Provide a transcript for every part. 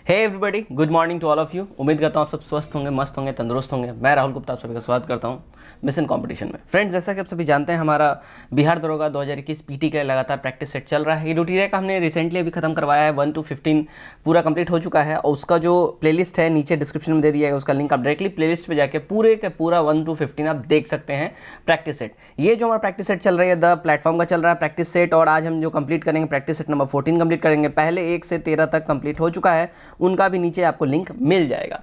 Hey everybody, good morning to all of you. उम्मीद करता हूँ आप सब स्वस्थ होंगे, मस्त होंगे, तंदुरुस्त होंगे। मैं राहुल गुप्ता आप सभी का स्वागत करता हूँ मिशन कंपटीशन में। फ्रेंड्स, जैसा कि आप सभी जानते हैं, हमारा बिहार दरोगा 2021 पीटी के लिए लगातार प्रैक्टिस सेट चल रहा है। ये ड्यूटी का हमने रिसेंटली अभी खत्म करवाया है, 1 to 15 पूरा कंप्लीट हो चुका है। और उसका जो प्लेलिस्ट है नीचे डिस्क्रिप्शन में दे दिया है, उसका लिंक आप डायरेक्टली प्लेलिस्ट पे जाके पूरे का पूरा 1 to 15 आप देख सकते हैं प्रैक्टिस सेट। ये जो हमारा प्रैक्टिस सेट चल रही है द प्लेटफॉर्म का चल रहा है प्रैक्टिस सेट, और आज हम जो कंप्लीट करेंगे प्रैक्टिस सेट नंबर 14 कंप्लीट करेंगे। पहले 1 से 13 तक कंप्लीट हो चुका है, उनका भी नीचे आपको लिंक मिल जाएगा।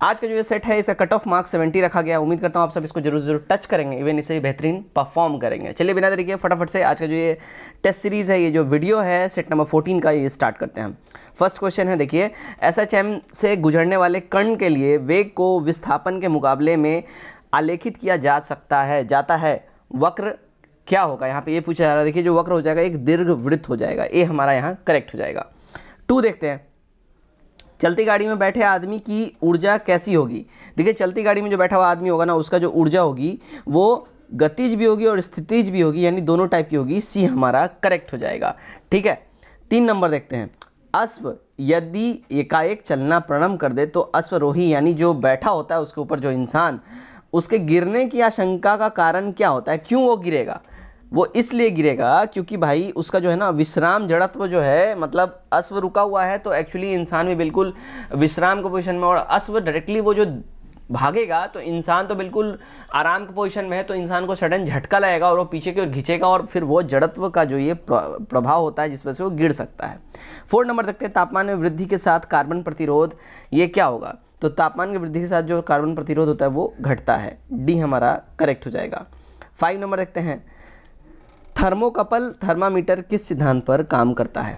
आज का जो ये सेट है, इसका कट ऑफ मार्क्स 70 रखा गया। उम्मीद करता हूं आप सब इसको जरूर टच करेंगे, इवन इसे बेहतरीन परफॉर्म करेंगे। चलिए बिना देरी के फटाफट से आज का जो ये टेस्ट सीरीज है, ये जो वीडियो है सेट नंबर 14 का, ये स्टार्ट करते हैं हम। फर्स्ट क्वेश्चन है, देखिए, एसएचएम से गुजरने वाले कण के लिए वेग को विस्थापन के मुकाबले में आलेखित किया जाता है वक्र क्या होगा। यहाँ पे ये पूछा जा रहा है। देखिए, जो वक्र हो जाएगा एक दीर्घवृत्त हो जाएगा। ये हमारा यहाँ करेक्ट हो जाएगा। 2 देखते हैं, चलती गाड़ी में बैठे आदमी की ऊर्जा कैसी होगी। देखिए, चलती गाड़ी में जो बैठा हुआ आदमी होगा ना, उसका जो ऊर्जा होगी वो गतिज भी होगी और स्थितिज भी होगी, यानी दोनों टाइप की होगी। सी हमारा करेक्ट हो जाएगा। ठीक है, 3 नंबर देखते हैं, अश्व यदि एकाएक चलना प्रारंभ कर दे तो अश्वरोही यानी जो बैठा होता है उसके ऊपर जो इंसान, उसके गिरने की आशंका का कारण क्या होता है, क्यों वो गिरेगा। वो इसलिए गिरेगा क्योंकि भाई उसका जो है ना विश्राम जड़त्व जो है, मतलब अश्व रुका हुआ है तो एक्चुअली इंसान भी बिल्कुल विश्राम के पोजीशन में, और अश्व डायरेक्टली वो जो भागेगा तो इंसान तो बिल्कुल आराम के पोजीशन में है, तो इंसान को सडन झटका लगेगा और वो पीछे की ओर खींचेगा, और फिर वो जड़त्व का जो ये प्रभाव होता है जिस वजह से वो गिर सकता है। 4 नंबर देखते हैं, तापमान में वृद्धि के साथ कार्बन प्रतिरोध ये क्या होगा। तो तापमान की वृद्धि के साथ जो कार्बन प्रतिरोध होता है वो घटता है। डी हमारा करेक्ट हो जाएगा। 5 नंबर देखते हैं, थर्मोकपल थर्मामीटर किस सिद्धांत पर काम करता है।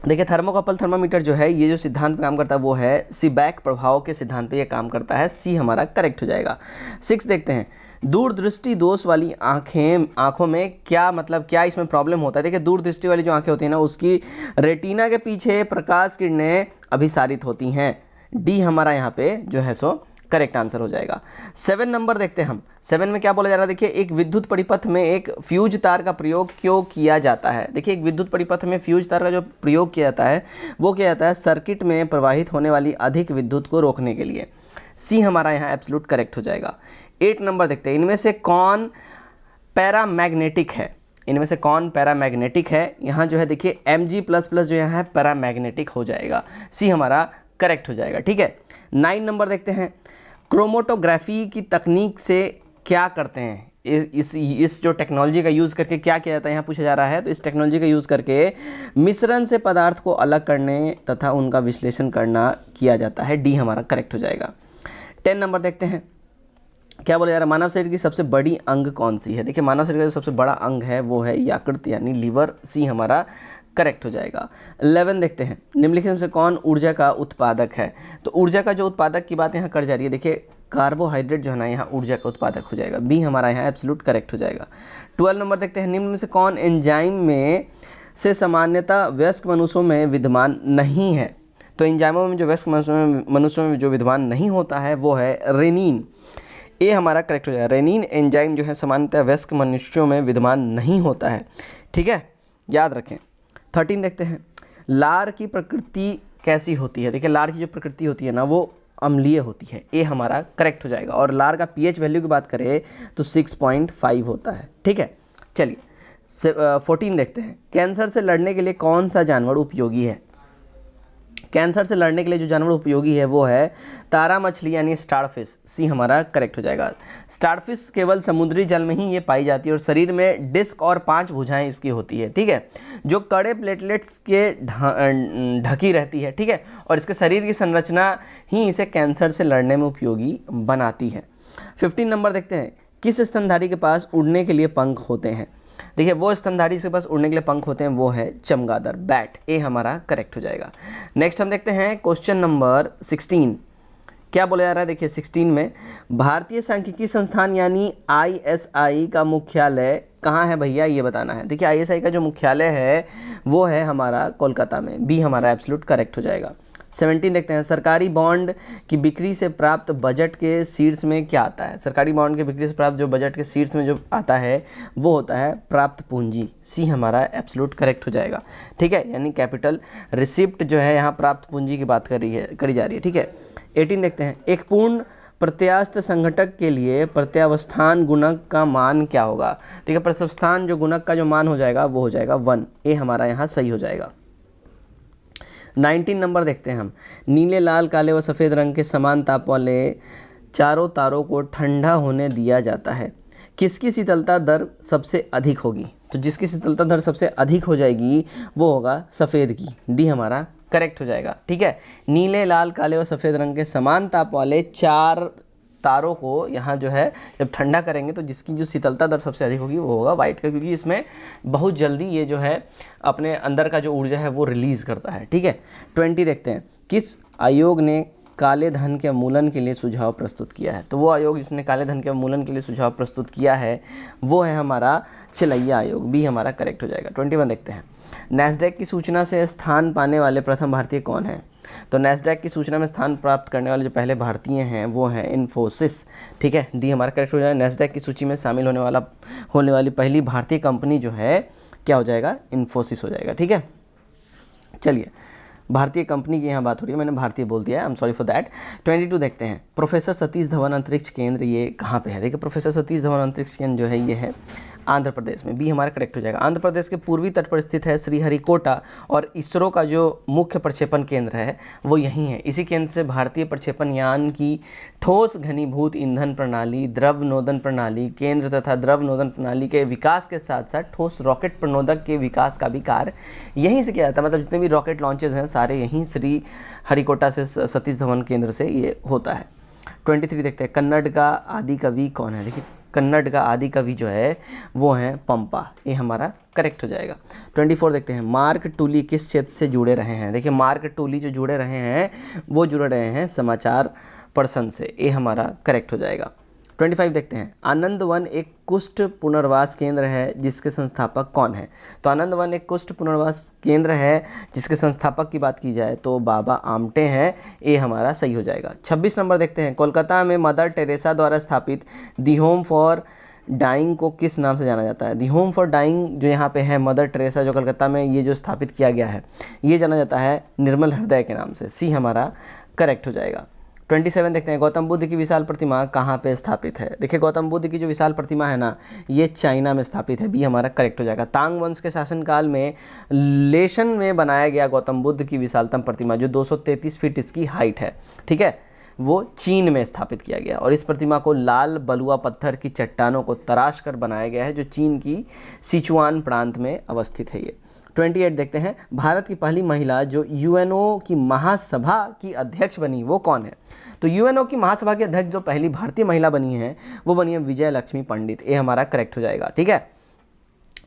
देखिए, थर्मोकपल थर्मामीटर जो है, ये जो सिद्धांत पर काम करता है वो है सीबैक प्रभाव के सिद्धांत पे ये काम करता है। सी हमारा करेक्ट हो जाएगा। 6 देखते हैं, दूरदृष्टि दोष वाली आंखों में क्या इसमें प्रॉब्लम होता है। देखिए, दूरदृष्टि वाली जो आंखें होती है ना, उसकी रेटिना के पीछे प्रकाश किरणें अभिसारित होती हैं। डी हमारा यहाँ पे जो है सो करेक्ट आंसर हो जाएगा। 7 नंबर देखते हैं हम। 7 में क्या बोला जा रहा है, देखिए, एक विद्युत परिपथ में एक फ्यूज तार का प्रयोग क्यों किया जाता है। देखिए, एक विद्युत परिपथ में फ्यूज तार का जो प्रयोग किया जाता है वो किया जाता है सर्किट में प्रवाहित होने वाली अधिक विद्युत को रोकने के लिए। सी हमारा यहाँ एब्सोल्यूट करेक्ट हो जाएगा। 8 नंबर देखते हैं, इनमें से कौन पैरामैग्नेटिक है। इनमें से कौन पैरामैग्नेटिक है। यहाँ जो है देखिए Mg++ जो यहाँ है पैरामैग्नेटिक हो जाएगा। सी हमारा करेक्ट हो जाएगा। ठीक है, 9 नंबर देखते हैं, क्रोमेटोग्राफी की तकनीक से क्या करते हैं। इस जो टेक्नोलॉजी का यूज़ करके क्या किया जाता है, यहाँ पूछा जा रहा है। तो इस टेक्नोलॉजी का यूज़ करके मिश्रण से पदार्थ को अलग करने तथा उनका विश्लेषण करना किया जाता है। डी हमारा करेक्ट हो जाएगा। 10 नंबर देखते हैं, क्या बोला जा रहा है, मानव शरीर की सबसे बड़ी अंग कौन सी है। देखिए, मानव शरीर का जो सबसे बड़ा अंग है वो है यकृत यानी लीवर। सी हमारा करेक्ट हो जाएगा। 11 देखते हैं, निम्नलिखित में से कौन ऊर्जा का उत्पादक है। तो ऊर्जा का जो उत्पादक की बात यहाँ कर जा रही है, देखिए, कार्बोहाइड्रेट जो है ना, यहाँ ऊर्जा का उत्पादक हो जाएगा। बी हमारा यहाँ एब्सोल्यूट करेक्ट हो जाएगा। 12 नंबर देखते हैं, निम्न में से कौन एंजाइम में से सामान्यतः वयस्क मनुष्यों में विद्यमान नहीं है। तो एंजाइमों में जो वयस्क मनुष्यों में जो विद्यमान नहीं होता है वो है रेनिन। ये हमारा करेक्ट हो जाएगा। रेनिन एंजाइम जो है सामान्यतः वयस्क मनुष्यों में विद्यमान नहीं होता है। ठीक है, याद रखें। 13 देखते हैं, लार की प्रकृति कैसी होती है। देखिए, लार की जो प्रकृति होती है ना वो अम्लीय होती है। ये हमारा करेक्ट हो जाएगा। और लार का पीएच वैल्यू की बात करें तो 6.5 होता है। ठीक है, चलिए 14 देखते हैं, कैंसर से लड़ने के लिए कौन सा जानवर उपयोगी है। कैंसर से लड़ने के लिए जो जानवर उपयोगी है वो है तारा मछली यानी स्टारफिश। सी हमारा करेक्ट हो जाएगा। स्टारफिश केवल समुद्री जल में ही ये पाई जाती है और शरीर में डिस्क और 5 भुजाएं इसकी होती है। ठीक है, जो कड़े प्लेटलेट्स के ढकी रहती है। ठीक है, और इसके शरीर की संरचना ही इसे कैंसर से लड़ने में उपयोगी बनाती है। 15 नंबर देखते हैं, किस स्तनधारी के पास उड़ने के लिए पंख होते हैं। देखिए, वो स्तनधारी से बस उड़ने के लिए पंख होते हैं वो है चमगादड़, बैट। ए हमारा करेक्ट हो जाएगा। नेक्स्ट हम देखते हैं क्वेश्चन नंबर 16। क्या बोला जा रहा है, देखिए 16 में, भारतीय सांख्यिकी संस्थान यानी ISI का मुख्यालय कहाँ है भैया, ये बताना है। देखिए, ISI का जो मुख्यालय है वो है हमारा कोलकाता में। बी हमारा एब्सोल्यूट करेक्ट हो जाएगा। 17 देखते हैं, सरकारी बॉन्ड की बिक्री से प्राप्त बजट के शीर्ष में क्या आता है? सरकारी बॉन्ड की बिक्री से प्राप्त जो बजट के शीर्ष में जो आता है वो होता है प्राप्त पूंजी। सी हमारा एब्सोल्यूट करेक्ट हो जाएगा। ठीक है, यानी कैपिटल रिसिप्ट जो है यहाँ प्राप्त पूंजी की बात करी जा रही है। ठीक है, 18 देखते हैं, एक पूर्ण प्रत्यास्थ संघटक के लिए प्रत्यावस्थान गुणक का मान क्या होगा? ठीक है, प्रत्यावस्थान जो गुणक का जो मान हो जाएगा वो हो जाएगा 1। ये हमारा यहाँ सही हो जाएगा। 19 नंबर देखते हैं हम, नीले लाल काले व सफ़ेद रंग के समान ताप वाले चारों तारों को ठंडा होने दिया जाता है, किसकी शीतलता दर सबसे अधिक होगी? तो जिसकी शीतलता दर सबसे अधिक हो जाएगी वो होगा सफ़ेद की। डी हमारा करेक्ट हो जाएगा। ठीक है, नीले लाल काले और सफ़ेद रंग के समान ताप वाले 4 तारों को यहाँ जो है जब ठंडा करेंगे तो जिसकी जो शीतलता दर सबसे अधिक होगी वो होगा वाइट का, क्योंकि इसमें बहुत जल्दी ये जो है अपने अंदर का जो ऊर्जा है वो रिलीज करता है। ठीक है, 20 देखते हैं, किस आयोग ने काले धन के उन्मूलन के लिए सुझाव प्रस्तुत किया है? तो वो आयोग जिसने काले धन के उन्मूलन के लिए सुझाव प्रस्तुत किया है वो है हमारा चलैया आयोग। बी हमारा करेक्ट हो जाएगा। 21 देखते हैं, नैस्डैक की सूचना से स्थान पाने वाले प्रथम भारतीय कौन है? तो नैस्डैक की सूचना में स्थान प्राप्त करने वाले जो पहले भारतीय हैं वो हैं इन्फोसिस। ठीक है, डी हमारा करेक्ट हो जाएगा। नैस्डैक की सूची में शामिल होने वाली पहली भारतीय कंपनी जो है क्या हो जाएगा? इन्फोसिस हो जाएगा। ठीक है, चलिए भारतीय कंपनी की यहाँ बात हो रही है, मैंने भारतीय बोल दिया है, I am sorry for that. 22 देखते हैं, प्रोफेसर सतीश धवन अंतरिक्ष केंद्र ये कहाँ पे है? देखिए प्रोफेसर सतीश धवन अंतरिक्ष केंद्र जो है ये है आंध्र प्रदेश में। बी हमारा करेक्ट हो जाएगा। आंध्र प्रदेश के पूर्वी तट पर स्थित है श्रीहरिकोटा और इसरो का जो मुख्य प्रक्षेपण केंद्र है वो यहीं है। इसी केंद्र से भारतीय प्रक्षेपण यान की ठोस घनीभूत ईंधन प्रणाली, द्रव नोदन प्रणाली केंद्र तथा द्रव नोदन प्रणाली के विकास के साथ साथ ठोस रॉकेट प्रणोदक के विकास का भी कार्य यहीं से किया जाता है। मतलब जितने भी रॉकेट लॉन्चेज हैं सारे यहीं श्रीहरिकोटा से सतीश धवन केंद्र से ये होता है। 23 देखते हैं, कन्नड़ का आदि कवि कौन है? देखिए कन्नड़ का आदि कवि जो है वो है पंपा। ये हमारा करेक्ट हो जाएगा। 24 देखते हैं, मार्क टूली किस क्षेत्र से जुड़े रहे हैं? देखिए मार्क टूली जो जुड़े रहे हैं वो जुड़े रहे हैं समाचार पर्सन से। ये हमारा करेक्ट हो जाएगा। 25 देखते हैं, आनंद वन एक कुष्ठ पुनर्वास केंद्र है जिसके संस्थापक कौन है? तो आनंद वन एक कुष्ठ पुनर्वास केंद्र है जिसके संस्थापक की बात की जाए तो बाबा आमटे हैं। ये हमारा सही हो जाएगा। 26 नंबर देखते हैं, कोलकाता में मदर टेरेसा द्वारा स्थापित दी होम फॉर डाइंग को किस नाम से जाना जाता है? दी होम फॉर डाइंग जो यहाँ पे है मदर टेरेसा जो कलकत्ता में ये जो स्थापित किया गया है ये जाना जाता है निर्मल हृदय के नाम से। सी हमारा करेक्ट हो जाएगा। 27 देखते हैं, गौतम बुद्ध की विशाल प्रतिमा कहाँ पे स्थापित है? देखिए गौतम बुद्ध की जो विशाल प्रतिमा है ना ये चाइना में स्थापित है। बी हमारा करेक्ट हो जाएगा। तांग वंश के शासनकाल में लेशन में बनाया गया गौतम बुद्ध की विशालतम प्रतिमा जो 233 फीट इसकी हाइट है, ठीक है, वो चीन में स्थापित किया गया और इस प्रतिमा को लाल बलुआ पत्थर की चट्टानों को तराश कर बनाया गया है जो चीन की सिचुआन प्रांत में अवस्थित है। ये 28 देखते हैं, भारत की पहली महिला जो यूएनओ की महासभा की अध्यक्ष बनी वो कौन है? तो यूएनओ की महासभा की अध्यक्ष जो पहली भारतीय महिला बनी है वो बनी है विजय लक्ष्मी पंडित। ये हमारा करेक्ट हो जाएगा। ठीक है,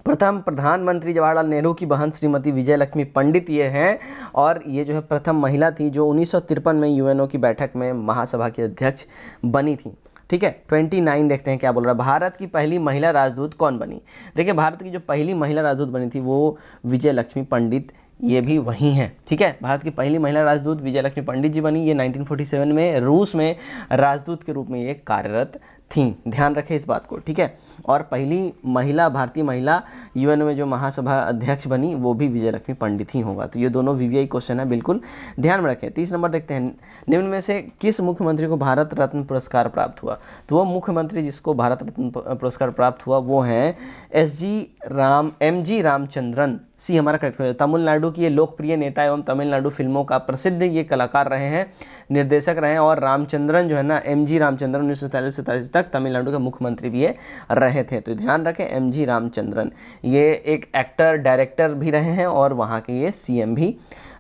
प्रथम प्रधानमंत्री जवाहरलाल नेहरू की बहन श्रीमती विजय लक्ष्मी पंडित ये हैं और ये जो है प्रथम महिला थी जो 1953 में यूएनओ की बैठक में महासभा की अध्यक्ष बनी थी। ठीक है, 29 देखते हैं क्या बोल रहा है, भारत की पहली महिला राजदूत कौन बनी? देखिए भारत की जो पहली महिला राजदूत बनी थी वो विजय लक्ष्मी पंडित ये भी वही हैं। ठीक है, भारत की पहली महिला राजदूत विजय लक्ष्मी पंडित जी बनी। ये 1947 में रूस में राजदूत के रूप में ये कार्यरत थी, ध्यान रखें इस बात को। ठीक है, और पहली महिला भारतीय महिला यूएन में जो महासभा अध्यक्ष बनी वो भी विजय लक्ष्मी पंडित ही होगा। तो ये दोनों वीवीआई क्वेश्चन है, बिल्कुल ध्यान में रखें। 30 नंबर देखते हैं, निम्न में से किस मुख्यमंत्री को भारत रत्न पुरस्कार प्राप्त हुआ? तो वो मुख्यमंत्री जिसको भारत रत्न पुरस्कार प्राप्त हुआ वो हैं एम.जी. रामचंद्रन। सी हमारा करेक्ट है। तमिलनाडु की ये लोकप्रिय नेता एवं तमिलनाडु फिल्मों का प्रसिद्ध ये कलाकार रहे हैं, निर्देशक रहे हैं और रामचंद्रन जो है ना एम.जी. रामचंद्रन 1943 से तक तमिलनाडु के मुख्यमंत्री भी ये रहे थे। तो ध्यान रखें एम.जी. रामचंद्रन ये एक एक्टर डायरेक्टर भी रहे हैं और वहाँ के ये सीएम भी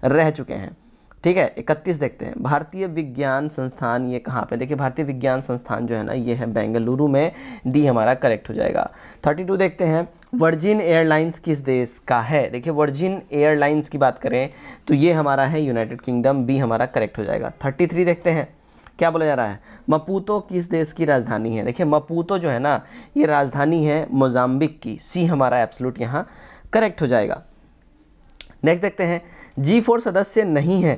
रह चुके हैं। ठीक है, 31 देखते हैं, भारतीय विज्ञान संस्थान ये कहाँ पे? देखिए भारतीय विज्ञान संस्थान जो है ना ये है बेंगलुरु में। डी हमारा करेक्ट हो जाएगा। 32 देखते हैं, वर्जिन एयरलाइंस किस देश का है? देखिए वर्जिन एयरलाइंस की बात करें तो ये हमारा है यूनाइटेड किंगडम। बी हमारा करेक्ट हो जाएगा। 33 देखते हैं क्या बोला जा रहा है, मपूतो किस देश की राजधानी है? देखिए मपूतो जो है ना ये राजधानी है मोजाम्बिक की। सी हमारा एब्सोल्यूट यहाँ करेक्ट हो जाएगा। नेक्स्ट देखते हैं, G4 सदस्य नहीं है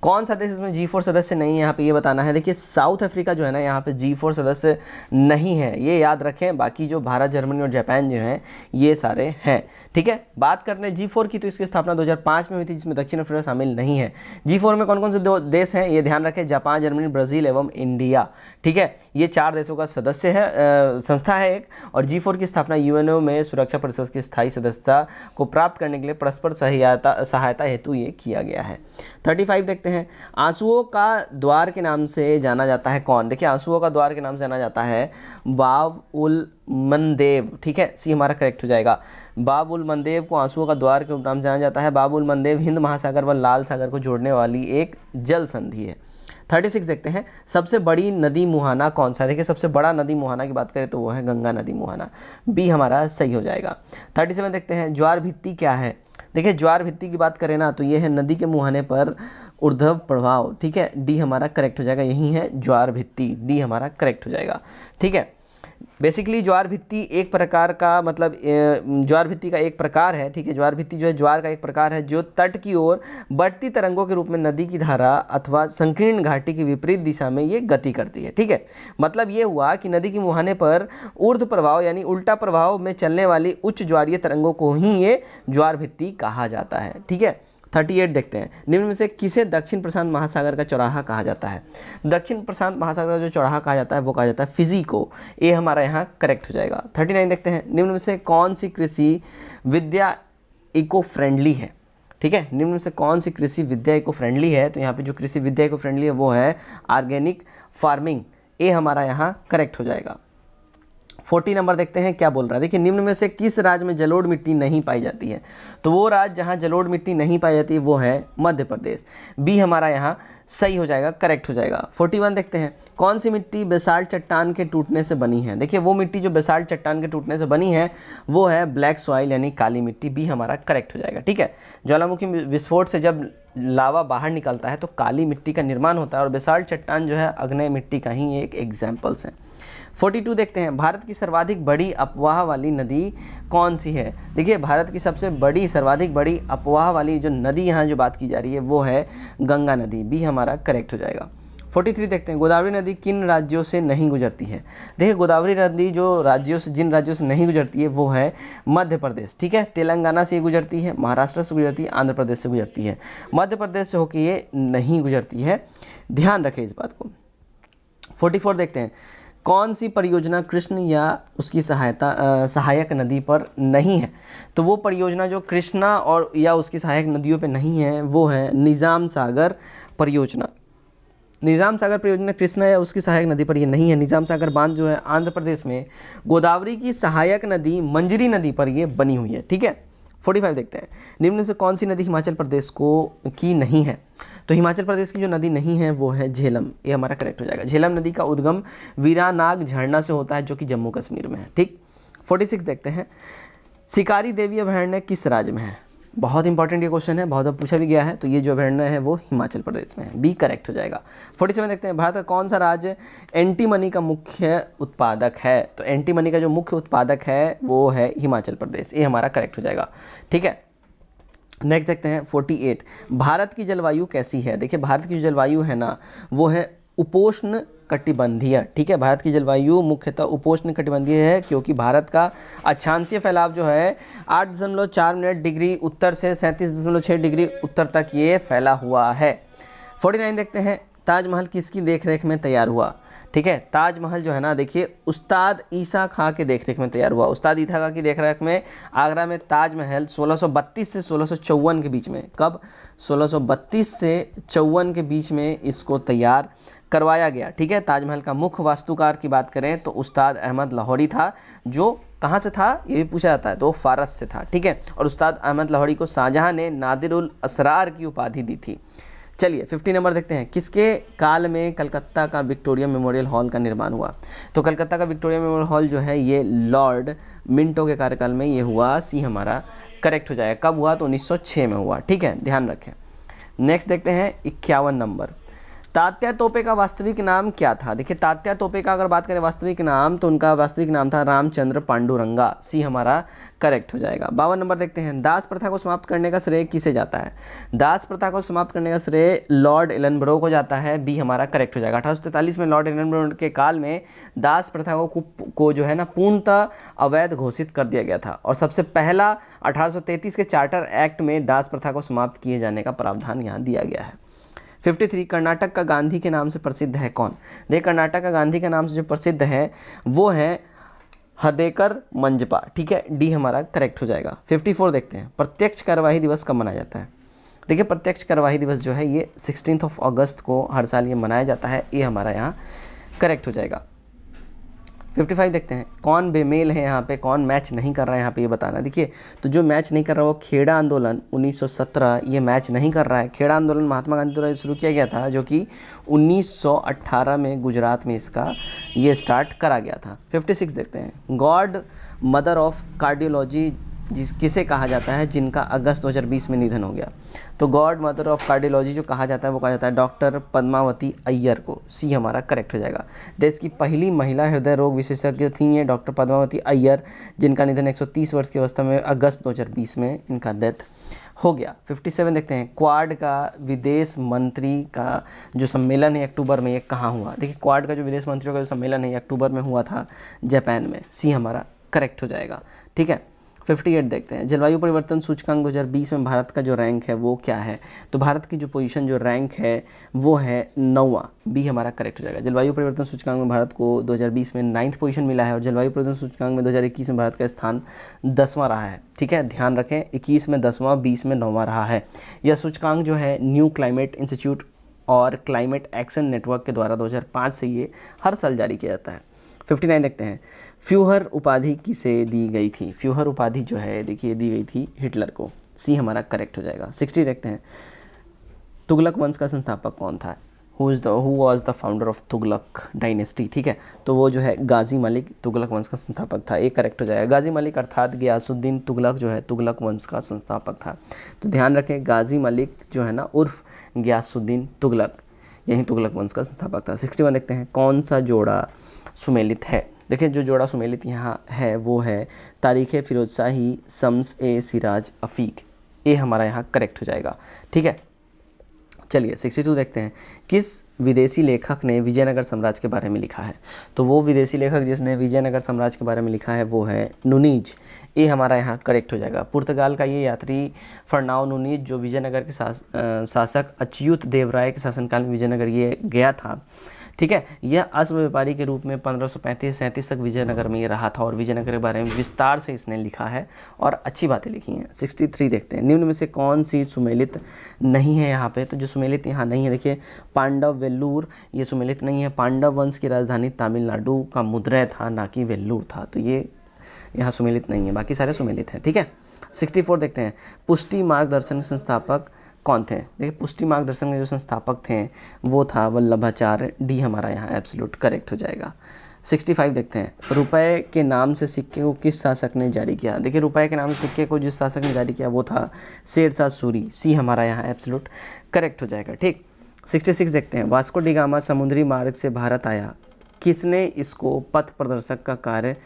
कौन सा देश इसमें G4 सदस्य नहीं है, यहाँ पे ये बताना है। देखिए साउथ अफ्रीका जो है ना यहाँ पे G4 सदस्य नहीं है, ये याद रखें। बाकी जो भारत, जर्मनी और जापान जो हैं ये सारे हैं, ठीक है। बात करने G4 की, तो इसकी स्थापना 2005 में हुई थी, जिसमें दक्षिण अफ्रीका शामिल नहीं है। G4 में कौन कौन से दो देश हैं ये ध्यान रखें, जापान, जर्मनी, ब्राजील एवं इंडिया, ठीक है। ये 4 देशों का सदस्य है, संस्था है एक। और G4 की स्थापना यूएनओ में सुरक्षा परिषद की स्थायी सदस्यता को प्राप्त करने के लिए परस्पर सहायता हेतु ये किया गया है। 35 देखते हैं, आंसुओं का द्वार के नाम से जाना जाता है कौन। देखिए आंसुओं का द्वार के नाम से जाना जाता है बाब उल मंदेब, ठीक है, सी हमारा करेक्ट हो जाएगा। बाब उल मंदेब को आंसुओं का द्वार के नाम से जाना जाता है। बाब उल मंदेब हिंद महासागर व लाल सागर को जोड़ने वाली एक जल संधि है। 36 देखते हैं, सबसे बड़ी नदी मुहाना कौन सा है। देखिए सबसे बड़ा नदी मुहाना की बात करें तो वो है गंगा नदी मुहाना, बी हमारा सही हो जाएगा। 37 देखते हैं, ज्वार भित्ति क्या है। देखिए ज्वार भित्ति की बात करें ना तो ये है नदी के मुहाने पर ऊर्ध्व प्रभाव, ठीक है, डी हमारा करेक्ट हो जाएगा। यही है ज्वार भित्ति, डी हमारा करेक्ट हो जाएगा, ठीक है। बेसिकली ज्वार भित्ति एक प्रकार का, मतलब ज्वार भित्ति का एक प्रकार है, ठीक है। ज्वार भित्ति जो है ज्वार का एक प्रकार है जो तट की ओर बढ़ती तरंगों के रूप में नदी की धारा अथवा संकीर्ण घाटी की विपरीत दिशा में ये गति करती है, ठीक है। मतलब ये हुआ कि नदी के मुहाने पर ऊर्ध्व प्रभाव यानी उल्टा प्रभाव में चलने वाली उच्च ज्वारीय तरंगों को ही ये ज्वार भित्ति कहा जाता है, ठीक है। 38 देखते हैं, निम्न में से किसे दक्षिण प्रशांत महासागर का चौराहा कहा जाता है। दक्षिण प्रशांत महासागर का जो चौराहा कहा जाता है वो कहा जाता है फिजी को, ये हमारा यहाँ करेक्ट हो जाएगा। 39 देखते हैं, निम्न में से कौन सी कृषि विद्या इको फ्रेंडली है, ठीक है। निम्न में से कौन सी कृषि विद्या इको फ्रेंडली है, तो यहाँ पे जो कृषि विद्या इको फ्रेंडली है वो है ऑर्गेनिक फार्मिंग, ये हमारा यहाँ करेक्ट हो जाएगा। 40 नंबर देखते हैं क्या बोल रहा है। देखिए निम्न में से किस राज्य में जलोढ़ मिट्टी नहीं पाई जाती है, तो वो राज्य जहां जलोढ़ मिट्टी नहीं पाई जाती है वो है मध्य प्रदेश, बी हमारा यहाँ सही हो जाएगा, करेक्ट हो जाएगा। 41 देखते हैं, कौन सी मिट्टी बेसाल्ट चट्टान के टूटने से बनी है। देखिए वो मिट्टी जो बेसाल्ट चट्टान के टूटने से बनी है वो है ब्लैक सॉइल यानी काली मिट्टी, बी हमारा करेक्ट हो जाएगा, ठीक है। ज्वालामुखी विस्फोट से जब लावा बाहर निकलता है तो काली मिट्टी का निर्माण होता है और बेसाल्ट चट्टान जो है अग्नेय मिट्टी का ही एक एग्जाम्पल्स है। 42 देखते हैं, भारत की सर्वाधिक बड़ी अपवाह वाली नदी कौन सी है। देखिए भारत की सबसे बड़ी, सर्वाधिक बड़ी अपवाह वाली जो नदी यहाँ जो बात की जा रही है वो है गंगा नदी, बी हमारा करेक्ट हो जाएगा। 43 देखते हैं, गोदावरी नदी किन राज्यों से नहीं गुजरती है। देखिए गोदावरी नदी जो राज्यों से, जिन राज्यों से नहीं गुजरती है वो है मध्य प्रदेश, ठीक है। तेलंगाना से गुजरती है, महाराष्ट्र से गुजरती है, आंध्र प्रदेश से गुजरती है, मध्य प्रदेश से होकर ये नहीं गुजरती है, ध्यान रखें इस बात को। 44 देखते हैं, कौन सी परियोजना कृष्ण या उसकी सहायक नदी पर नहीं है। तो वो परियोजना जो कृष्णा और या उसकी सहायक नदियों पे नहीं है वो है निजाम सागर परियोजना। निजाम सागर परियोजना कृष्णा या उसकी सहायक नदी पर ये नहीं है। निजाम सागर बांध जो है आंध्र प्रदेश में गोदावरी की सहायक नदी मंजरी नदी पर ये बनी हुई है, ठीक है। 45 देखते हैं, निम्न से कौन सी नदी हिमाचल प्रदेश की नहीं है। तो हिमाचल प्रदेश की जो नदी नहीं है वो है झेलम, ये हमारा करेक्ट हो जाएगा। झेलम नदी का उद्गम वीरानाग झरना से होता है जो कि जम्मू कश्मीर में है, ठीक। 46 देखते हैं, शिकारी देवी अभयारण्य किस राज्य में है। बहुत इंपॉर्टेंट ये क्वेश्चन है, बहुत बार पूछा भी गया है। तो ये जो अभयारण्य है वो हिमाचल प्रदेश में है, बी करेक्ट हो जाएगा। 47 देखते हैं, भारत का कौन सा राज्य एंटीमनी का मुख्य उत्पादक है। तो एंटीमनी का जो मुख्य उत्पादक है वो है हिमाचल प्रदेश, ये हमारा करेक्ट हो जाएगा, ठीक है। नेक्स्ट देखते हैं 48, भारत की जलवायु कैसी है। देखिए भारत की जो जलवायु है ना वो है उपोष्ण कटिबंधीय, ठीक है। भारत की जलवायु मुख्यतः उपोष्ण कटिबंधीय है क्योंकि भारत का अक्षांशीय फैलाव जो है 8.4 डिग्री उत्तर से 37.6 डिग्री उत्तर तक ये फैला हुआ है। 49 देखते हैं, ताजमहल किसकी देखरेख में तैयार हुआ। ठीक है, ताजमहल जो है ना देखिए उस्ताद ईसा खां के देखरेख में तैयार हुआ। उस्ताद ईसा खां की देखरेख में आगरा में ताजमहल 1632 से 1654 के बीच में, कब 1632 से 54 के बीच में इसको तैयार करवाया गया। ठीक है, ताजमहल का मुख्य वास्तुकार की बात करें तो उस्ताद अहमद लाहौरी था, जो कहाँ से था ये भी पूछा जाता है, तो फारस से था। ठीक है, और उस्ताद अहमद लाहौरी को शाहजहां ने नादिरुल असरार की उपाधि दी थी। चलिए 50 नंबर देखते हैं, किसके काल में कलकत्ता का विक्टोरिया मेमोरियल हॉल का निर्माण हुआ। तो कलकत्ता का विक्टोरिया मेमोरियल हॉल जो है ये लॉर्ड मिंटो के कार्यकाल में ये हुआ। सी हमारा करेक्ट हो जाएगा। कब हुआ तो 1906 में हुआ। ठीक है, ध्यान रखें। नेक्स्ट देखते हैं 51 नंबर, तात्या तोपे का वास्तविक नाम क्या था? देखिए तात्या तोपे का अगर बात करें वास्तविक नाम, तो उनका वास्तविक नाम था रामचंद्र पांडुरंगा। सी हमारा करेक्ट हो जाएगा। 52 नंबर देखते हैं, दास प्रथा को समाप्त करने का श्रेय किसे जाता है? दास प्रथा को समाप्त करने का श्रेय लॉर्ड एलनब्रो को जाता है। बी हमारा करेक्ट हो जाएगा। 1843 में लॉर्ड एलनब्रो के काल में दास प्रथा को जो है ना पूर्णतः अवैध घोषित कर दिया गया था, और सबसे पहला 1833 के चार्टर एक्ट में दास प्रथा को समाप्त किए जाने का प्रावधान यहाँ दिया गया है। 53, कर्नाटक का गांधी के नाम से प्रसिद्ध है कौन? देखिए कर्नाटक का गांधी के नाम से जो प्रसिद्ध है वो है हदेकर मंजपा। ठीक है, डी हमारा करेक्ट हो जाएगा। 54 देखते हैं, प्रत्यक्ष कार्यवाही दिवस कब मनाया जाता है? देखिए प्रत्यक्ष कार्यवाही दिवस जो है ये 16 अगस्त को हर साल ये मनाया जाता है। ये हमारा यहाँ करेक्ट हो जाएगा। 55 देखते हैं, कौन बेमेल है यहाँ पे, कौन मैच नहीं कर रहा है यहाँ पे, ये बताना। देखिए तो जो मैच नहीं कर रहा वो खेड़ा आंदोलन 1917 ये मैच नहीं कर रहा है। खेड़ा आंदोलन महात्मा गांधी द्वारा शुरू किया गया था, जो कि 1918 में गुजरात में इसका ये स्टार्ट करा गया था। 56 देखते हैं, गॉड मदर ऑफ कार्डियोलॉजी किसे कहा जाता है जिनका अगस्त 2020 में निधन हो गया? तो गॉड मदर ऑफ कार्डियोलॉजी जो कहा जाता है वो कहा जाता है डॉक्टर पद्मावती अय्यर को। सी हमारा करेक्ट हो जाएगा। देश की पहली महिला हृदय रोग विशेषज्ञ थी ये डॉक्टर पद्मावती अय्यर, जिनका निधन 130 वर्ष की अवस्था में अगस्त 2020 में इनका डेथ हो गया। 57 देखते हैं, क्वाड का विदेश मंत्री का जो सम्मेलन है अक्टूबर में ये कहाँ हुआ? देखिए क्वाड का जो विदेश मंत्रियों का जो सम्मेलन है अक्टूबर में हुआ था जापान में। सी हमारा करेक्ट हो जाएगा। ठीक है, 58 देखते हैं, जलवायु परिवर्तन सूचकांक 2020 में भारत का जो रैंक है वो क्या है? तो भारत की जो पोजीशन जो रैंक है वो है 9वां। बी हमारा करेक्ट हो जाएगा। जलवायु परिवर्तन सूचकांक में भारत को 2020 में 9th पोजीशन मिला है, और जलवायु परिवर्तन सूचकांक में 2021 में भारत का स्थान 10वां रहा है। ठीक है, ध्यान रखें 21 में 10वां, 20 में 9वां रहा है। यह सूचकांक जो है न्यू क्लाइमेट इंस्टीट्यूट और क्लाइमेट एक्शन नेटवर्क के द्वारा 2005 से ये हर साल जारी किया जाता है। 59 देखते हैं, फ्यूहर उपाधि किसे दी गई थी? फ्यूहर उपाधि जो है देखिए दी गई थी हिटलर को। सी हमारा करेक्ट हो जाएगा। 60 देखते हैं, तुगलक वंश का संस्थापक कौन था? Who was the founder of Tughlaq dynasty? ठीक है, तो वो जो है गाजी मलिक तुगलक वंश का संस्थापक था। एक करेक्ट हो जाएगा। गाजी मलिक अर्थात गयासुद्दीन तुगलक जो है तुगलक वंश का संस्थापक था। तो ध्यान रखें गाजी मलिक जो है ना उर्फ गयासुद्दीन तुगलक, यही तुगलक वंश का संस्थापक था। 61 देखते हैं, कौन सा जोड़ा सुमेलित है? देखिए जो जोड़ा सुमेलित यहाँ है वो है तारीख़ फिरोज शाही शम्स ए सिराज अफीक। ये हमारा यहाँ करेक्ट हो जाएगा। ठीक है, चलिए 62 देखते हैं, किस विदेशी लेखक ने विजयनगर साम्राज्य के बारे में लिखा है? तो वो विदेशी लेखक जिसने विजयनगर साम्राज्य के बारे में लिखा है वो है नुनीज। ये हमारा यहाँ करेक्ट हो जाएगा। पुर्तगाल का ये यात्री फर्नाओ नुनीज जो विजयनगर के शासक अच्युत देव राय के शासनकाल में विजयनगर ये गया था। ठीक है, यह अश्व व्यापारी के रूप में 1535-37 तक विजयनगर में ये रहा था, और विजयनगर के बारे में विस्तार से इसने लिखा है और अच्छी बातें लिखी हैं। 63 देखते हैं, निम्न में से कौन सी सुमेलित नहीं है यहाँ पे? तो जो सुमेलित यहाँ नहीं है, देखिए पांडव वेल्लूर ये सुमेलित नहीं है। पांडव वंश की राजधानी तमिलनाडु का मदुरै था, ना कि वेल्लूर था, तो ये यहाँ सुमेलित नहीं है, बाकी सारे सुमेलित हैं। ठीक है, 64 देखते हैं, पुष्टि मार्गदर्शन के संस्थापक कौन थे? देखिए पुष्टि मार्गदर्शन के जो संस्थापक थे वो था वल्लभाचार्य। डी हमारा यहाँ एब्सोल्यूट करेक्ट हो जाएगा। 65 देखते हैं, रुपए के नाम से सिक्के को किस शासक ने जारी किया? देखिए रुपए के नाम से सिक्के को जिस शासक ने जारी किया वो था शेरशाह सूरी। सी हमारा यहाँ एब्सोल्यूट करेक्ट हो जाएगा। ठीक, 66 देखते हैं, वास्को डी गामा समुद्री मार्ग से भारत आया, किसने इसको पथ प्रदर्शक का कार्य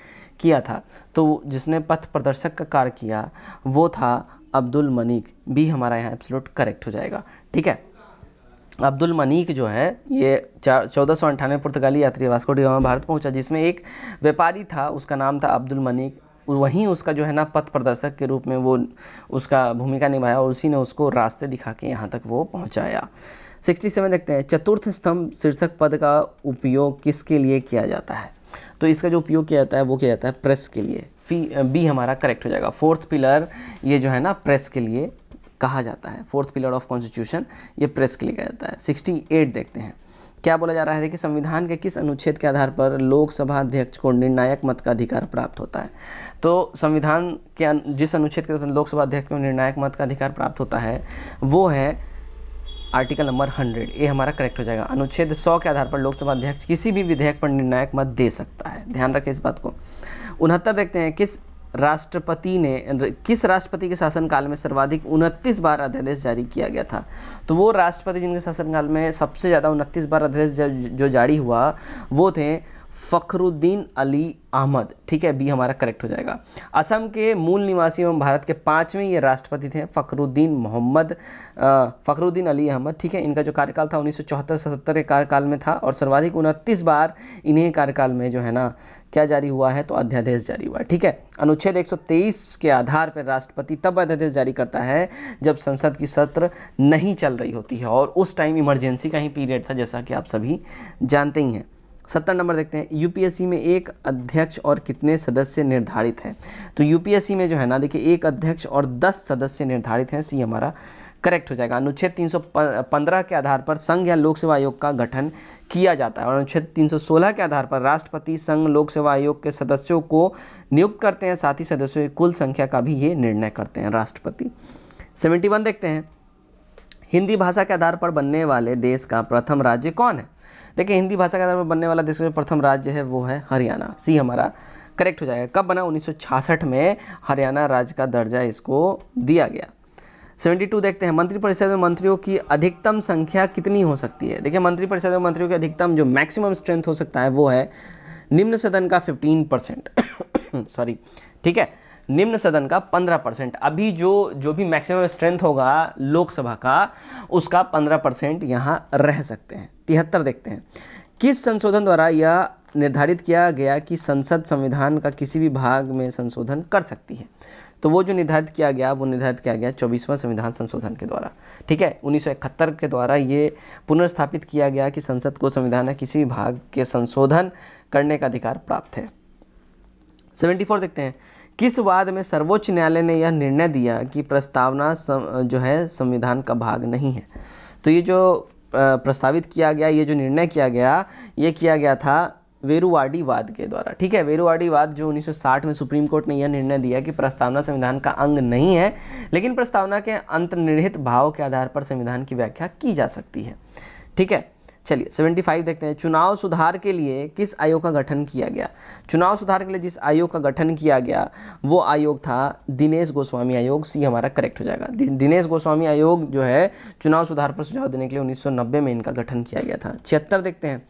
किया था? तो जिसने पथ प्रदर्शक का कार्य किया वो था अब्दुल मनीक। बी हमारा यहाँ एब्सोल्यूट करेक्ट हो जाएगा। ठीक है, अब्दुल मनीक जो है ये 1498 पुर्तगाली यात्री वास्को डी गामा भारत पहुंचा, जिसमें एक व्यापारी था उसका नाम था अब्दुल मनीक। वहीं उसका जो है ना पथ प्रदर्शक के रूप में वो उसका भूमिका निभाया, और उसी ने उसको रास्ते दिखा के यहाँ तक वो पहुँचाया। 67 देखते हैं, चतुर्थ स्तंभ शीर्षक पद का उपयोग किसके लिए किया जाता है? तो इसका जो उपयोग किया जाता है वो किया जाता है प्रेस के लिए। बी हमारा करेक्ट हो जाएगा। फोर्थ पिलर ये जो है ना प्रेस के लिए कहा जाता है। फोर्थ पिलर ऑफ कॉन्स्टिट्यूशन ये प्रेस के लिए कहा जाता है। 68 देखते हैं, क्या बोला जा रहा है? देखिए संविधान के किस अनुच्छेद के आधार पर लोकसभा अध्यक्ष को निर्णायक मत का अधिकार प्राप्त होता है? तो संविधान के जिस अनुच्छेद के तहत लोकसभा अध्यक्ष को निर्णायक मत का अधिकार प्राप्त होता है वो है आर्टिकल नंबर 100। ये हमारा करेक्ट हो जाएगा। अनुच्छेद 100 के आधार पर लोकसभा अध्यक्ष किसी भी विधेयक पर निर्णायक मत दे सकता है, ध्यान रखें इस बात को। 69 देखते हैं, किस राष्ट्रपति ने, किस राष्ट्रपति के शासनकाल में सर्वाधिक 29 बार अध्यादेश जारी किया गया था? तो वो राष्ट्रपति जिनके शासनकाल में सबसे ज़्यादा 29 बार अध्यादेश जो जारी हुआ वो थे फखरुद्दीन अली अहमद। ठीक है, बी हमारा करेक्ट हो जाएगा। असम के मूल निवासी एवं भारत के 5वें ये राष्ट्रपति थे फखरुद्दीन अली अहमद। ठीक है, इनका जो कार्यकाल था 1974-77 के कार्यकाल में था और सर्वाधिक 29 बार इन्हीं कार्यकाल में जो है ना क्या जारी हुआ है, तो अध्यादेश जारी हुआ है। ठीक है, अनुच्छेद 123 के आधार पर राष्ट्रपति तब अध्यादेश जारी करता है जब संसद की सत्र नहीं चल रही होती है और उस टाइम इमरजेंसी का ही पीरियड था, जैसा कि आप सभी जानते ही हैं। 70 नंबर देखते हैं, यूपीएससी में एक अध्यक्ष और कितने सदस्य निर्धारित हैं? तो यूपीएससी में जो है ना देखिए एक अध्यक्ष और 10 सदस्य निर्धारित हैं, सी हमारा करेक्ट हो जाएगा। अनुच्छेद 315 के आधार पर संघ या लोक सेवा आयोग का गठन किया जाता है और अनुच्छेद 316 के आधार पर राष्ट्रपति संघ लोक सेवा आयोग के सदस्यों को नियुक्त करते हैं, साथ ही सदस्यों की कुल संख्या का भी ये निर्णय करते हैं राष्ट्रपति। 71 देखते हैं, हिंदी भाषा के आधार पर बनने वाले देश का प्रथम राज्य कौन है? देखिए हिंदी भाषा के आधार पर बनने वाला देश का प्रथम राज्य है वो है हरियाणा, सी हमारा करेक्ट हो जाएगा। कब बना? 1966 में हरियाणा राज्य का दर्जा इसको दिया गया। 72 देखते हैं, मंत्रिपरिषद में मंत्रियों की अधिकतम संख्या कितनी हो सकती है? देखिए मंत्रिपरिषद में मंत्रियों की अधिकतम जो मैक्सिमम स्ट्रेंथ हो सकता है वो है निम्न सदन का 15% सॉरी, ठीक है, निम्न सदन का 15%। अभी जो भी मैक्सिमम स्ट्रेंथ होगा लोकसभा का उसका 15% यहाँ रह सकते हैं। 73 देखते हैं, किस संशोधन द्वारा यह निर्धारित किया गया कि संसद संविधान का किसी भी भाग में संशोधन कर सकती है? तो वो जो निर्धारित किया गया 24वां संविधान संशोधन के द्वारा। ठीक है, 1971 के द्वारा ये पुनर्स्थापित किया गया कि संसद को संविधान का किसी भी भाग के संशोधन करने का अधिकार प्राप्त है। 74 देखते हैं, किस वाद में सर्वोच्च न्यायालय ने यह निर्णय दिया कि प्रस्तावना जो है संविधान का भाग नहीं है? तो ये जो प्रस्तावित किया गया, ये जो निर्णय किया गया, ये किया गया था वेरुवाडी वाद के द्वारा। ठीक है, वेरुवाडी वाद जो 1960 में सुप्रीम कोर्ट ने यह निर्णय दिया कि प्रस्तावना संविधान का अंग नहीं है, लेकिन प्रस्तावना के अंतर्निहित भाव के आधार पर संविधान की व्याख्या की जा सकती है। ठीक है, चलिए 75 देखते हैं, चुनाव सुधार के लिए किस आयोग का गठन किया गया? चुनाव सुधार के लिए जिस आयोग का गठन किया गया वो आयोग था दिनेश गोस्वामी आयोग, सी हमारा करेक्ट हो जाएगा। दिनेश गोस्वामी आयोग जो है चुनाव सुधार पर सुझाव देने के लिए 1990 में इनका गठन किया गया था। 76 देखते हैं,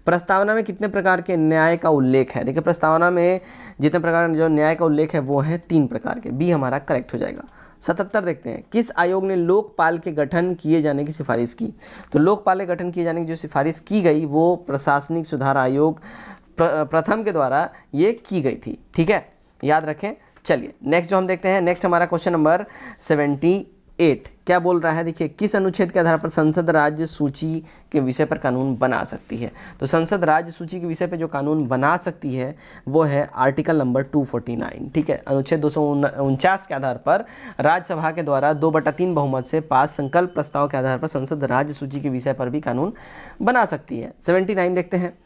प्रस्तावना में कितने प्रकार के न्याय का उल्लेख है? देखिए प्रस्तावना में जितने प्रकार जो न्याय का उल्लेख है वो है 3 प्रकार के, बी हमारा करेक्ट हो जाएगा। 77 देखते हैं, किस आयोग ने लोकपाल के गठन किए जाने की सिफारिश की? तो लोकपाल के गठन किए जाने की जो सिफारिश की गई वो प्रशासनिक सुधार आयोग प्रथम के द्वारा ये की गई थी। ठीक है, याद रखें। चलिए नेक्स्ट जो हम देखते हैं, नेक्स्ट हमारा क्वेश्चन नंबर 78 क्या बोल रहा है? देखिए, किस अनुच्छेद के आधार पर संसद राज्य सूची के विषय पर कानून बना सकती है? तो संसद राज्य सूची के विषय पर जो कानून बना सकती है वो है आर्टिकल नंबर 249। ठीक है, अनुच्छेद 249 के आधार पर राज्यसभा के द्वारा 2/3 बहुमत से पास संकल्प प्रस्ताव के आधार पर संसद राज्य सूची के विषय पर भी कानून बना सकती है। 79 देखते हैं,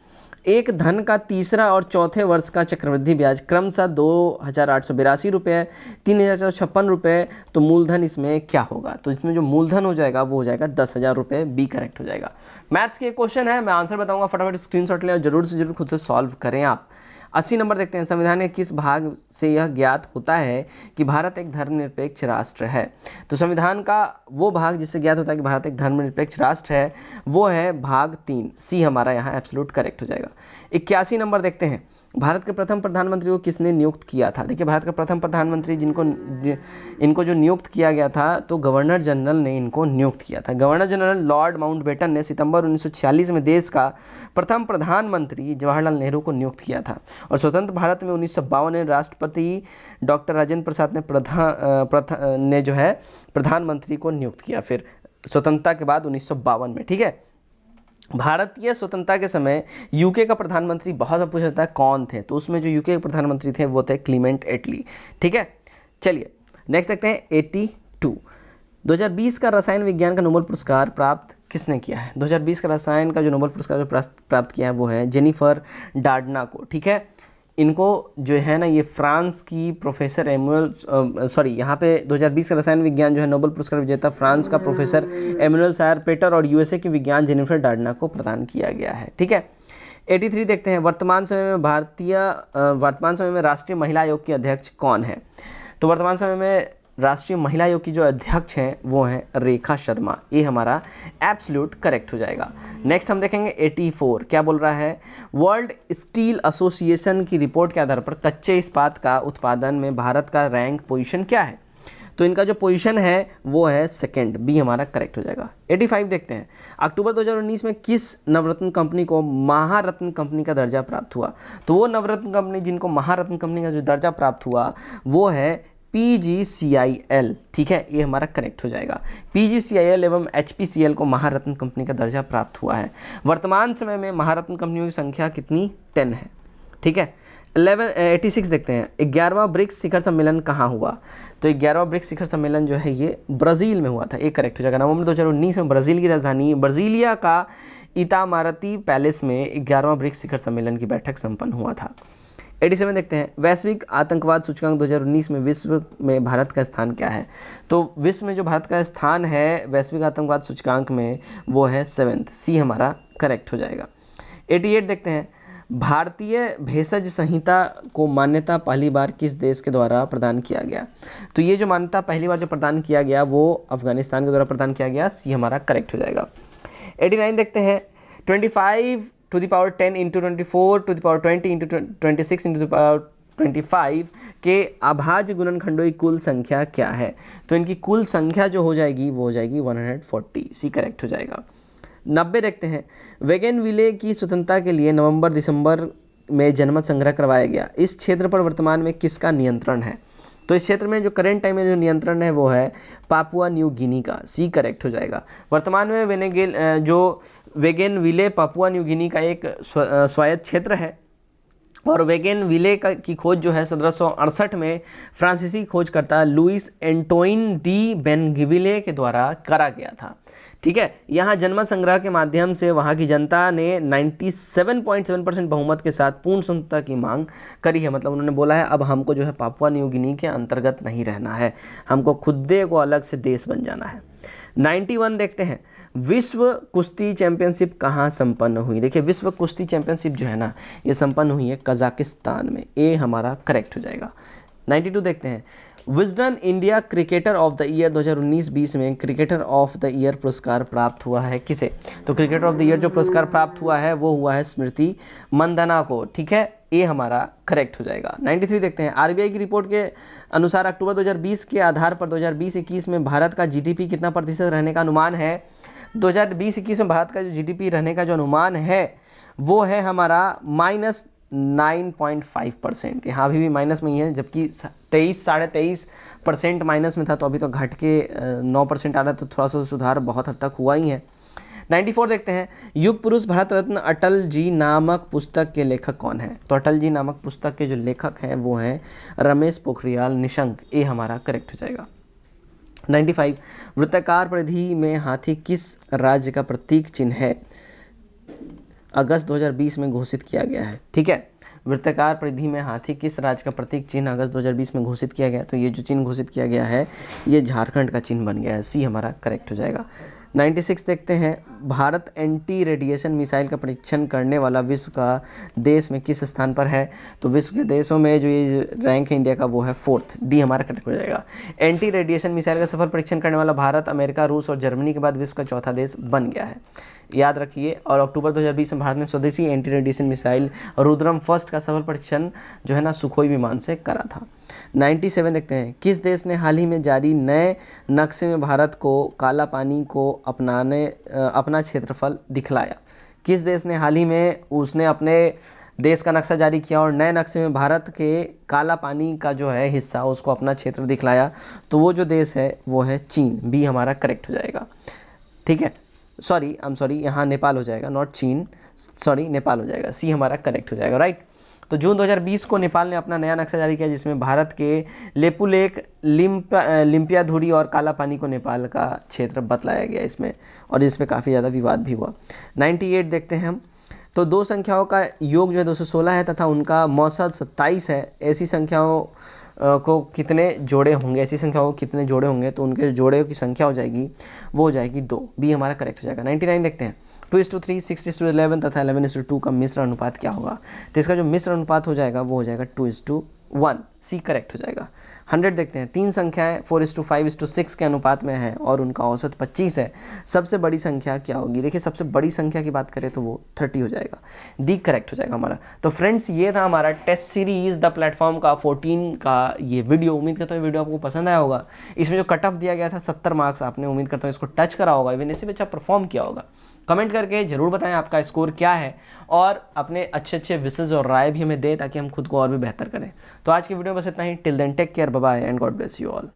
एक धन का तीसरा और चौथे वर्ष का चक्रवृद्धि ब्याज क्रमशः 2,882 रुपये, 3,456 रुपये, तो मूलधन इसमें क्या होगा? तो इसमें जो मूलधन हो जाएगा वो हो जाएगा 10,000 रुपये, बी करेक्ट हो जाएगा। मैथ्स के क्वेश्चन है, मैं आंसर बताऊंगा, फटाफट स्क्रीनशॉट लें और जरूर से जरूर खुद से सॉल्व करें आप। 80 नंबर देखते हैं, संविधान के किस भाग से यह ज्ञात होता है कि भारत एक धर्मनिरपेक्ष राष्ट्र है? तो संविधान का वो भाग जिससे ज्ञात होता है कि भारत एक धर्मनिरपेक्ष राष्ट्र है वो है भाग 3, सी हमारा यहाँ एब्सोल्यूट करेक्ट हो जाएगा। 81 नंबर देखते हैं, भारत के प्रथम प्रधानमंत्री को किसने नियुक्त किया था? देखिए भारत का प्रथम प्रधानमंत्री इनको जो नियुक्त किया गया था तो गवर्नर जनरल ने इनको नियुक्त किया था। गवर्नर जनरल लॉर्ड माउंटबेटन ने सितंबर 1946 में देश का प्रथम प्रधानमंत्री जवाहरलाल नेहरू को नियुक्त किया था और स्वतंत्र भारत में 1952 में राष्ट्रपति डॉक्टर राजेंद्र प्रसाद ने जो है प्रधानमंत्री को नियुक्त किया फिर स्वतंत्रता के बाद 1952 में। ठीक है, भारतीय स्वतंत्रता के समय यूके का प्रधानमंत्री बहुत सा पूछा जाता है कौन थे, तो उसमें जो यूके के प्रधानमंत्री थे वो थे क्लीमेंट एटली। ठीक है, चलिए नेक्स्ट देखते हैं 82। 2020 का रसायन विज्ञान का नोबेल पुरस्कार प्राप्त किसने किया है? 2020 का रसायन का जो नोबेल पुरस्कार जो प्राप्त किया है वो है जेनिफर डार्डना को। ठीक है, इनको जो है ना ये फ्रांस की प्रोफेसर यहाँ पे 2020 का रसायन विज्ञान जो है नोबेल पुरस्कार विजेता फ्रांस का प्रोफेसर एमुअल सायर पेटर और यूएसए के विज्ञान जेनिफर डार्डना को प्रदान किया गया है। ठीक है, 83 देखते हैं, वर्तमान समय में राष्ट्रीय महिला आयोग के अध्यक्ष कौन है? तो वर्तमान समय में राष्ट्रीय महिला आयोग की जो अध्यक्ष हैं वो हैं रेखा शर्मा। ये हमारा एब्सोल्यूट करेक्ट हो जाएगा। नेक्स्ट हम देखेंगे 84, क्या बोल रहा है? वर्ल्ड स्टील एसोसिएशन की रिपोर्ट के आधार पर कच्चे इस्पात का उत्पादन में भारत का रैंक पोजीशन क्या है? तो इनका जो पोजीशन है वो है सेकंड, बी हमारा करेक्ट हो जाएगा। 85 देखते हैं, अक्टूबर 2019 में किस नवरत्न कंपनी को महारत्न कंपनी का दर्जा प्राप्त हुआ? तो वो नवरत्न कंपनी जिनको महारत्न कंपनी का जो दर्जा प्राप्त हुआ वो है PGCIL। ठीक है, ये हमारा करेक्ट हो जाएगा। PGCIL एवं HPCL को महारत्न कंपनी का दर्जा प्राप्त हुआ है। वर्तमान समय में महारत्न कंपनियों की संख्या कितनी? 10 है। ठीक है, 86 देखते हैं, 11वां ब्रिक्स शिखर सम्मेलन कहाँ हुआ? तो 11वां ब्रिक्स शिखर सम्मेलन जो है ये ब्राज़ील में हुआ था। एक करेक्ट हो जाएगा। नवंबर 2019 में ब्राज़ील की राजधानी ब्राज़ीलिया का इतामारती पैलेस में 11वां ब्रिक्स शिखर सम्मेलन की बैठक संपन्न हुआ था। 87 देखते हैं, वैश्विक आतंकवाद सूचकांक 2019 में विश्व में भारत का स्थान क्या है? तो विश्व में जो भारत का स्थान है वैश्विक आतंकवाद सूचकांक में वो है 7th, सी हमारा करेक्ट हो जाएगा। 88 देखते हैं, भारतीय भेषज संहिता को मान्यता पहली बार किस देश के द्वारा प्रदान किया गया? तो ये जो मान्यता पहली बार जो प्रदान किया गया वो अफगानिस्तान के द्वारा प्रदान किया गया, सी हमारा करेक्ट हो जाएगा। 89 देखते हैं, 25 to the power 10 into 24 to the power 20 into 26 into the power 25 के अभाज्य गुणनखंडों की कुल संख्या क्या है? तो इनकी कुल संख्या जो हो जाएगी वो हो जाएगी 140, सी करेक्ट हो जाएगा। 90 देखते हैं, वेगनविले की स्वतंत्रता के लिए नवंबर दिसंबर में जनमत संग्रह करवाया गया। इस क्षेत्र पर वर्तमान में किसका नियंत्रण है? तो इस क्षेत्र में जो करंट टाइम में जो नियंत्रण है वो है पापुआ न्यू गिनी का, सी करेक्ट हो जाएगा। वर्तमान में वेगनविले पापुआ न्यू गिनी का एक स्वायत्त क्षेत्र है और वेगनविले की खोज जो है 1768 में फ्रांसीसी खोजकर्ता लुइस एंटोइन डी बेनगिविले के द्वारा करा गया था। ठीक है, यहाँ जनमत संग्रह के माध्यम से वहाँ की जनता ने 97.7% बहुमत के साथ पूर्ण स्वतंत्रता की मांग करी है। मतलब उन्होंने बोला है अब हमको जो है पापुआ न्यू गिनी के अंतर्गत नहीं रहना है, हमको खुदे को अलग से देश बन जाना है। 91 देखते हैं, विश्व कुश्ती चैंपियनशिप कहाँ संपन्न हुई? देखिए विश्व कुश्ती चैंपियनशिप जो है ना ये संपन्न हुई है कजाकिस्तान में, ए हमारा करेक्ट हो जाएगा। 92 देखते हैं, Wisden India cricketer of the year 2019-20 में क्रिकेटर ऑफ द ईयर पुरस्कार प्राप्त हुआ है किसे? तो क्रिकेटर ऑफ द ईयर जो पुरस्कार प्राप्त हुआ है वो हुआ है स्मृति मंदाना को। ठीक है, ये हमारा करेक्ट हो जाएगा। 93 देखते हैं, आरबीआई की रिपोर्ट के अनुसार अक्टूबर 2020 के आधार पर 2020-21 में भारत का जीडीपी कितना प्रतिशत रहने का अनुमान है? 2020-21 में भारत का जो जीडीपी रहने का जो अनुमान है वो है हमारा -9.5%। यहाँ अभी भी माइनस में ही है, जबकि 23-23.5% माइनस में था, तो अभी तो घट के 9% आ रहा है, तो थोड़ा सा सुधार बहुत हद तक हुआ ही है। 94 देखते हैं, युग पुरुष भारत रत्न अटल जी नामक पुस्तक के लेखक कौन है? तो अटल जी नामक पुस्तक के जो लेखक हैं वो हैं रमेश पोखरियाल निशंक, ये हमारा करेक्ट हो जाएगा। 95 वृत्ताकार परिधि में हाथी किस राज्य का प्रतीक चिन्ह है? अगस्त 2020 में घोषित किया गया है। ठीक है, वृत्ताकार परिधि में हाथी किस राज्य का प्रतीक चिन्ह अगस्त 2020 में घोषित किया गया? तो ये जो चिन्ह घोषित किया गया है ये झारखंड का चिन्ह बन गया है, सी हमारा करेक्ट हो जाएगा। 96 देखते हैं, भारत एंटी रेडिएशन मिसाइल का परीक्षण करने वाला विश्व का देश में किस स्थान पर है? तो विश्व के देशों में जो ये रैंक है इंडिया का वो है 4th, डी हमारा करेक्ट हो जाएगा। एंटी रेडिएशन मिसाइल का सफल परीक्षण करने वाला भारत अमेरिका, रूस और जर्मनी के बाद विश्व का चौथा देश बन गया है, याद रखिए। और अक्टूबर 2020 में भारत ने स्वदेशी anti radiation missile Rudram first का सफल परीक्षण जो है ना सुखोई विमान से करा था। 97 देखते हैं, किस देश ने हाल ही में जारी नए नक्शे में भारत को काला पानी को अपना क्षेत्रफल दिखलाया? किस देश ने हाल ही में उसने अपने देश का नक्शा जारी किया और नए नक्शे में भारत के काला पानी का जो है हिस्सा उसको अपना क्षेत्र दिखलाया? तो वो जो देश है वो है चीन, बी हमारा करेक्ट हो जाएगा। ठीक है, सॉरी यहाँ नेपाल हो जाएगा, नॉट चीन, सॉरी नेपाल हो जाएगा, सी हमारा करेक्ट हो जाएगा, राइट। तो जून 2020 को नेपाल ने अपना नया नक्शा जारी किया जिसमें भारत के लेपुलेक, लिम्पियाधुरी और काला पानी को नेपाल का क्षेत्र बतलाया गया इसमें, और जिसमें काफ़ी ज़्यादा विवाद भी हुआ। 98 देखते हैं हम, तो दो संख्याओं का योग जो है 216 है तथा उनका मौसद 27 है। ऐसी संख्याओं को कितने जोड़े होंगे, ऐसी संख्याओं को कितने जोड़े होंगे, तो उनके जोड़े की संख्या हो जाएगी, वो हो जाएगी 2। बी हमारा करेक्ट हो जाएगा। 99 देखते हैं। 2:3, 6:11 तथा 11:2 का मिश्र अनुपात क्या होगा? तो इसका जो मिश्र अनुपात हो जाएगा वो हो जाएगा 2:1। सी करेक्ट हो जाएगा। 100 देखते हैं। 3 संख्याएं 4:5:6 के अनुपात में है और उनका औसत 25 है। सबसे बड़ी संख्या क्या होगी? देखिए सबसे बड़ी संख्या की बात करें तो वो 30 हो जाएगा। डी करेक्ट हो जाएगा हमारा। तो फ्रेंड्स ये था हमारा टेस्ट सीरीज द प्लेटफॉर्म का 14 का ये वीडियो। उम्मीद करता हूँ वीडियो आपको पसंद आया होगा। इसमें जो कट ऑफ दिया गया था 70 मार्क्स, आपने उम्मीद करता हूँ इसको टच करा होगा, इवन इससे भी अच्छा परफॉर्म किया होगा। कमेंट करके जरूर बताएं आपका स्कोर क्या है और अपने अच्छे अच्छे विशेष और राय भी हमें दें ताकि हम खुद को और भी बेहतर करें। तो आज की वीडियो में बस इतना ही। Till then take care, bye bye and God bless you all.